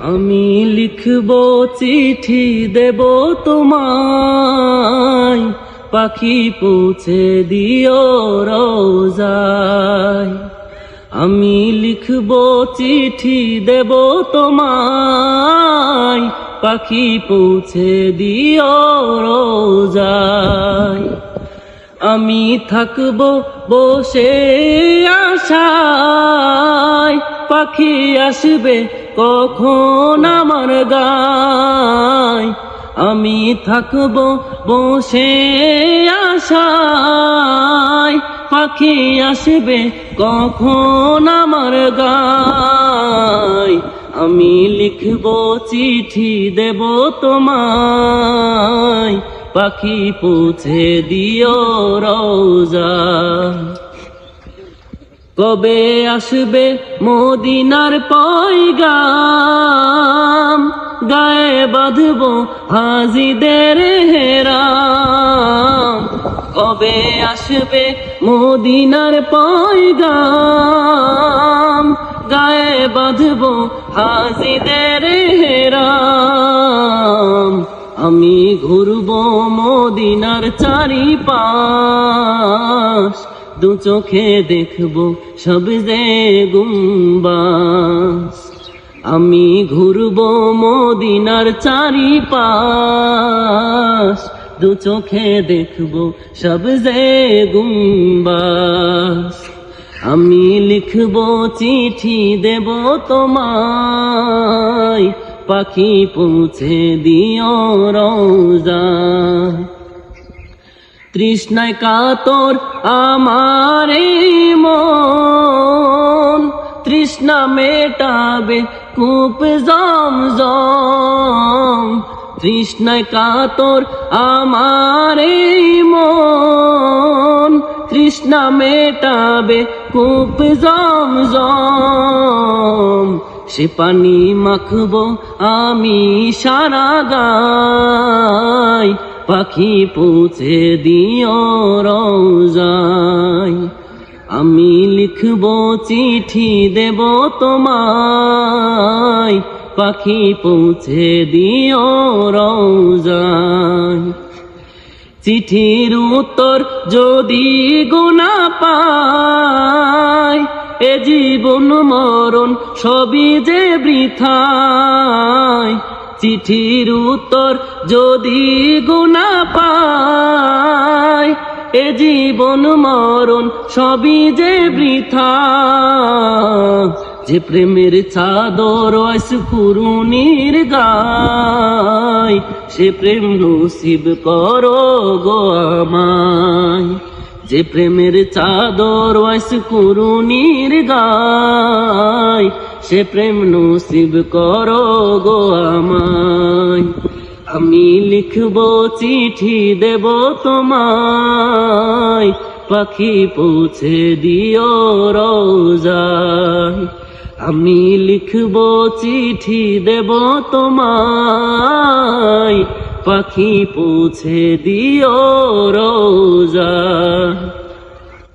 আমি লিখব চিঠি দেব তোমায়, পাখি পৌঁছে দিও রোজায়। আমি লিখব চিঠি দেব তোমায়, পাখি পৌঁছে দিও রোজায়। আমি থাকব বসে আশায়, পাখি আসবে কখন আমার গায়। আমি থাকব বসে আশায়, পাখি আসবে কখন আমার গায়। আমি লিখব চিঠি দেব তোমায়, পাখি পৌঁছে দিও রোজায়। কবে আসবে মদিনার পয়গাম, গায়ে বাঁধব হাজিদের হেরাম। কবে আসবে মদিনার পয়গাম, গায়ে বাঁধব হাজিদের হেরাম। আমি ঘুরব মদিনার চারিপাশ, দু চোখে দেখব সবজে গুম্বাস। আমি ঘুরব মদিনার চারিপাশ, দু চোখে দেখব সবজে গুম্বাস। আমি লিখব চিঠি দেব তোমায়, পাখি পৌঁছে দিও রোজায়। তৃষ্ণায় কাতর আমার মন, তৃষ্ণা মেটাবে কূপ জমজম। তৃষ্ণায় কাতর আমার মন, তৃষ্ণা মেটাবে কূপ জমজম। সে পানি মাখবো আমি সারা গায়, পাখি পৌঁছে দিও রোজায়। আমি লিখব চিঠি দেব তোমায়, পাখি পৌঁছে দিও রোজায়। চিঠির উত্তর যদি গোনা পাই, এ জীবন মরণ সবই যে বৃথায়। চিঠির উত্তর যদি গোনা পাই, এ জীবন মরণ সবই যে বৃথা। যে প্রেমের চাদর কুরুনির গায়, সে প্রেম নসিব করো গো আমায়। যে প্রেমের চাদর কুরুনির গায়, সে প্রেম নসিব করো গো আমায়। আমি লিখব চিঠি দেব তোমায়, পাখি পৌঁছে দিও রোজায়। আমি লিখব চিঠি দেব তোমায়, পাখি পৌঁছে দিও রোজায়।